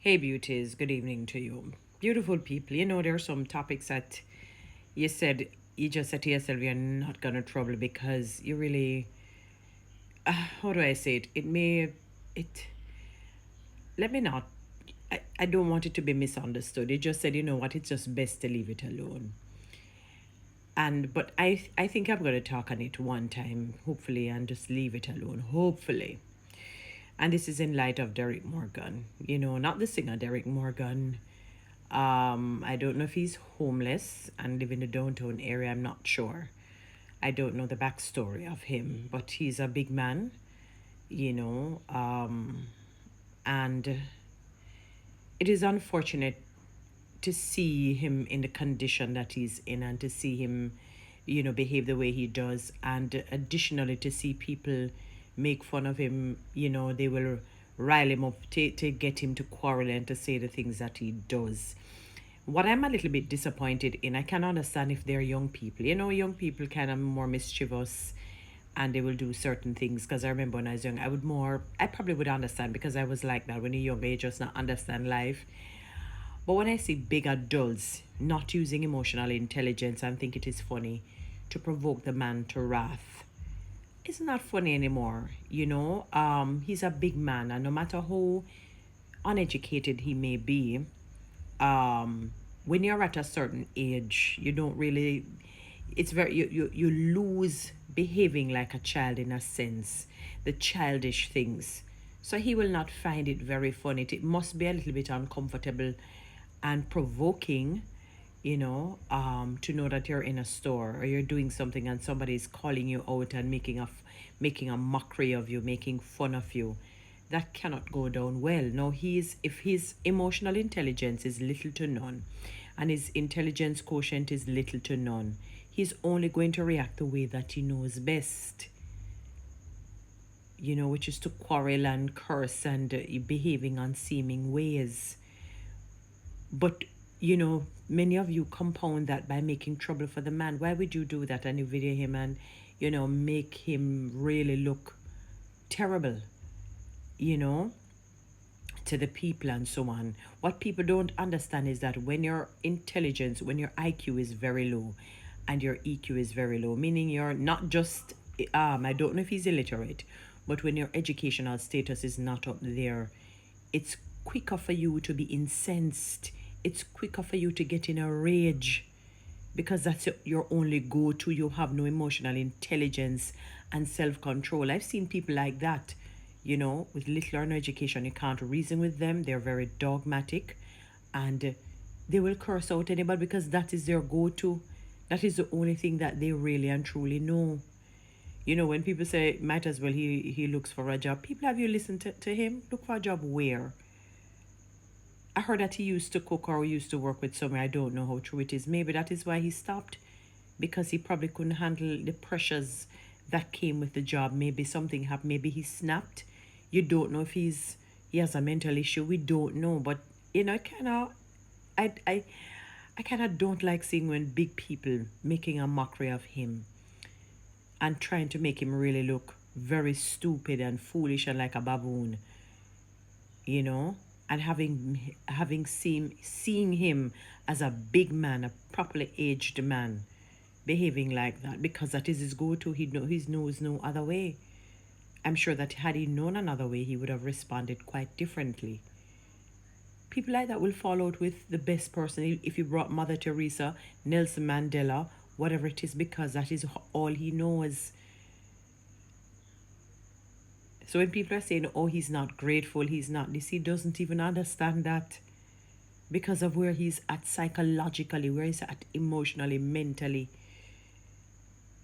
Hey, beauties, good evening to you. Beautiful people, there are some topics that you said, you just said to yourself, you're not going to trouble because you really, how do I say it? It, let me not, I don't want it to be misunderstood. You just said, you know what, it's just best to leave it alone. But I think I'm going to talk on it one time, hopefully, and just leave it alone, hopefully. And this is in light of Derrick Morgan, not the singer Derrick Morgan. I don't know if he's homeless and live in the downtown area. I'm not sure. I don't know the backstory of him, but he's a big man, you know, and it is unfortunate to see him in the condition that he's in and to see him, behave the way he does. And additionally, to see people make fun of him, they will rile him up to get him to quarrel and to say the things that he does. What I'm a little bit disappointed in, I can understand if they're young people. Young people kind of more mischievous and they will do certain things. Because I remember when I was young, I probably would understand because I was like that when you're young, you just not understand life. But when I see big adults not using emotional intelligence and think it is funny to provoke the man to wrath, it's not funny anymore. He's a big man, and no matter how uneducated he may be, when you're at a certain age, you don't really, it's very, you lose behaving like a child in a sense, the childish things. So he will not find it very funny. It must be a little bit uncomfortable and provoking, to know that you're in a store or you're doing something and somebody's calling you out and making a mockery of you, making fun of you. That cannot go down well. Now, if his emotional intelligence is little to none and his intelligence quotient is little to none, he's only going to react the way that he knows best, which is to quarrel and curse and behaving unseeming ways. But, many of you compound that by making trouble for the man. Why would you do that and you video him and, make him really look terrible, you know, to the people and so on? What people don't understand is that when your intelligence, when your IQ is very low and your EQ is very low, meaning you're not just, I don't know if he's illiterate, but when your educational status is not up there, it's quicker for you to be incensed. It's quicker for you to get in a rage because that's your only go-to. You have no emotional intelligence and self-control. I've seen people like that, with little or no education. You can't reason with them. They're very dogmatic and they will curse out anybody because that is their go-to. That is the only thing that they really and truly know. When people say, might as well he looks for a job, people, have you listened to him? Look for a job where? I heard that he used to cook or used to work with somewhere. I don't know how true it is. Maybe that is why he stopped, because he probably couldn't handle the pressures that came with the job. Maybe something happened. Maybe he snapped. You don't know if he has a mental issue. We don't know. But I kind of don't like seeing when big people making a mockery of him and trying to make him really look very stupid and foolish and like a baboon, and seeing him as a big man, a properly aged man, behaving like that because that is his go-to. He knows no other way. I'm sure that had he known another way, he would have responded quite differently. People like that will fall out with the best person. If you brought Mother Teresa, Nelson Mandela, whatever it is, because that is all he knows. So when people are saying, oh, he's not grateful, he's not this, he doesn't even understand that because of where he's at psychologically, where he's at emotionally, mentally.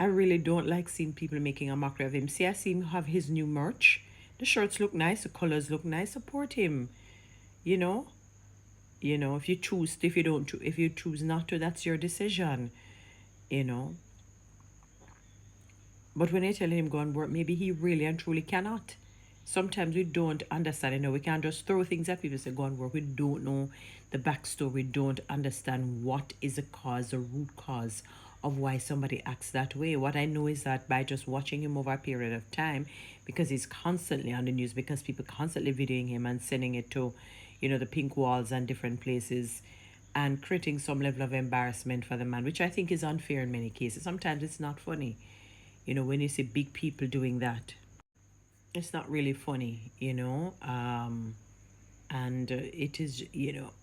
I really don't like seeing people making a mockery of him. See, I see him have his new merch. The shirts look nice, the colors look nice. Support him. You know, if you choose not to, that's your decision. You know. But when you're telling him go and work, maybe he really and truly cannot. Sometimes we don't understand. We can't just throw things at people and say go and work. We don't know the backstory. We don't understand what is the cause, the root cause of why somebody acts that way. What I know is that by just watching him over a period of time, because he's constantly on the news, because people constantly videoing him and sending it to, the pink walls and different places, and creating some level of embarrassment for the man, which I think is unfair in many cases. Sometimes it's not funny, when you see big people doing that. It's not really funny, and it is,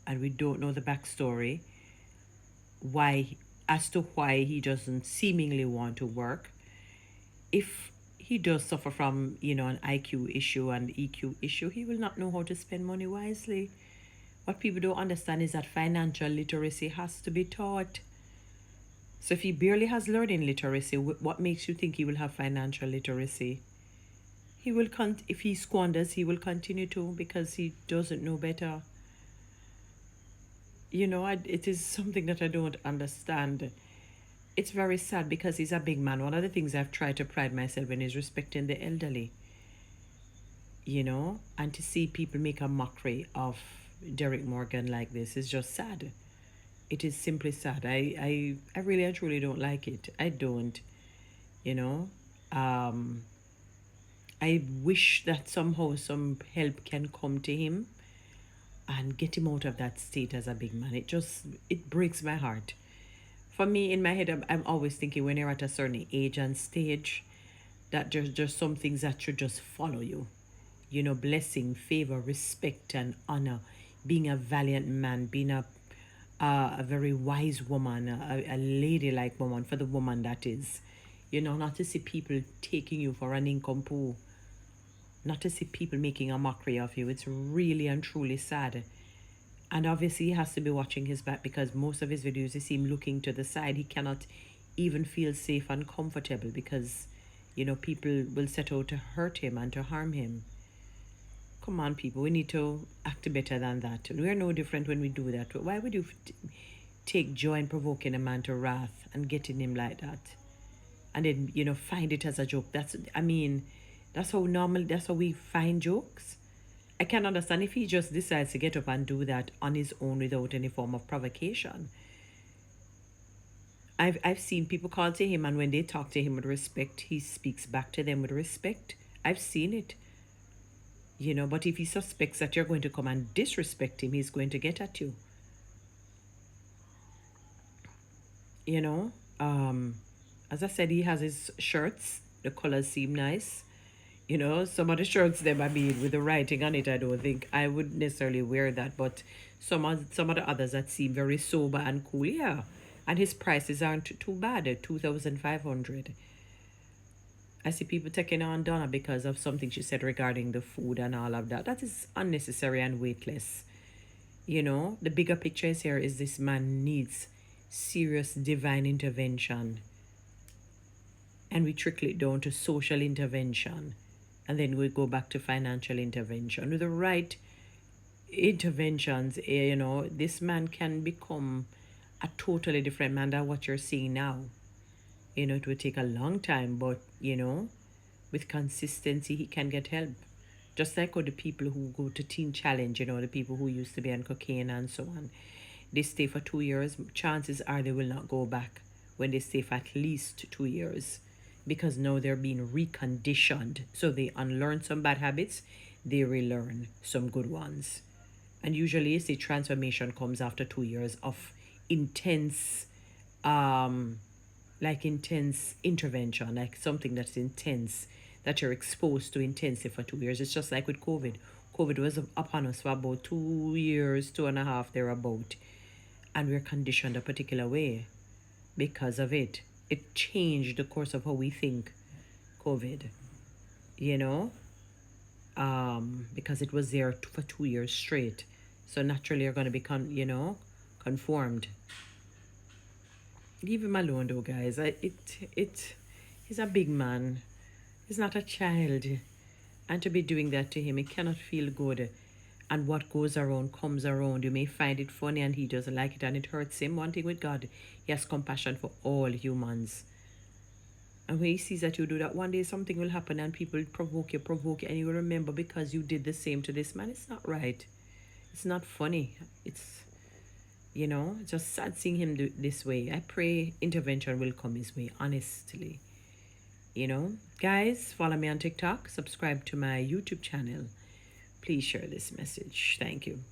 and we don't know the backstory, why, as to why he doesn't seemingly want to work. If he does suffer from, an IQ issue and EQ issue, he will not know how to spend money wisely. What people don't understand is that financial literacy has to be taught. So if he barely has learning literacy, what makes you think he will have financial literacy? He will if he squanders, he will continue to, because he doesn't know better. It is something that I don't understand. It's very sad because he's a big man. One of the things I've tried to pride myself in is respecting the elderly, and to see people make a mockery of Derrick Morgan like this is just sad. It is simply sad. I really and truly don't like it. I don't, you know. Um, I wish that somehow some help can come to him and get him out of that state as a big man. It breaks my heart. For me, in my head, I'm always thinking when you're at a certain age and stage, that there's just some things that should just follow you. Blessing, favor, respect, and honor. Being a valiant man, being a very wise woman, a ladylike woman, for the woman that is. Not to see people taking you for an incompo, not to see people making a mockery of you. It's really and truly sad. And obviously, he has to be watching his back, because most of his videos, you see him looking to the side. He cannot even feel safe and comfortable because, people will set out to hurt him and to harm him. Come on, people. We need to act better than that. We're no different when we do that. Why would you take joy in provoking a man to wrath and getting him like that? And then, find it as a joke. That's how normal, that's how we find jokes. I can't understand if he just decides to get up and do that on his own without any form of provocation. I've seen people call to him, and when they talk to him with respect, he speaks back to them with respect. I've seen it. But if he suspects that you're going to come and disrespect him, he's going to get at you. As I said, he has his shirts. The colors seem nice. Some of the shirts them, with the writing on it, I don't think I would necessarily wear that. But some of the others that seem very sober and cool, yeah. And his prices aren't too bad at 2,500. I see people taking on Donna because of something she said regarding the food and all of that. That is unnecessary and weightless. The bigger picture is here is this man needs serious divine intervention. And we trickle it down to social intervention. And then we go back to financial intervention. With the right interventions, this man can become a totally different man than what you're seeing now. It will take a long time, but, with consistency, he can get help. Just like all the people who go to Teen Challenge, the people who used to be on cocaine and so on. They stay for 2 years. Chances are they will not go back when they stay for at least 2 years, because now they're being reconditioned. So they unlearn some bad habits, they relearn some good ones. And usually, the transformation comes after 2 years of intense intervention, like something that's intense, that you're exposed to intensely for 2 years. It's just like with COVID. COVID was upon us for about 2 years, 2.5 thereabout, and we're conditioned a particular way because of it. It changed the course of how we think. COVID, because it was there for 2 years straight. So naturally, you're going to be conformed. Leave him alone, though, guys. He's a big man. He's not a child. And to be doing that to him, it cannot feel good. And what goes around comes around. You may find it funny and he doesn't like it and it hurts him. One thing with God, he has compassion for all humans. And when he sees that you do that, one day something will happen and people provoke you, and you will remember because you did the same to this man. It's not right. It's not funny. It's just sad seeing him do this way. I pray intervention will come his way, honestly. Guys, follow me on TikTok, subscribe to my YouTube channel. Please share this message. Thank you.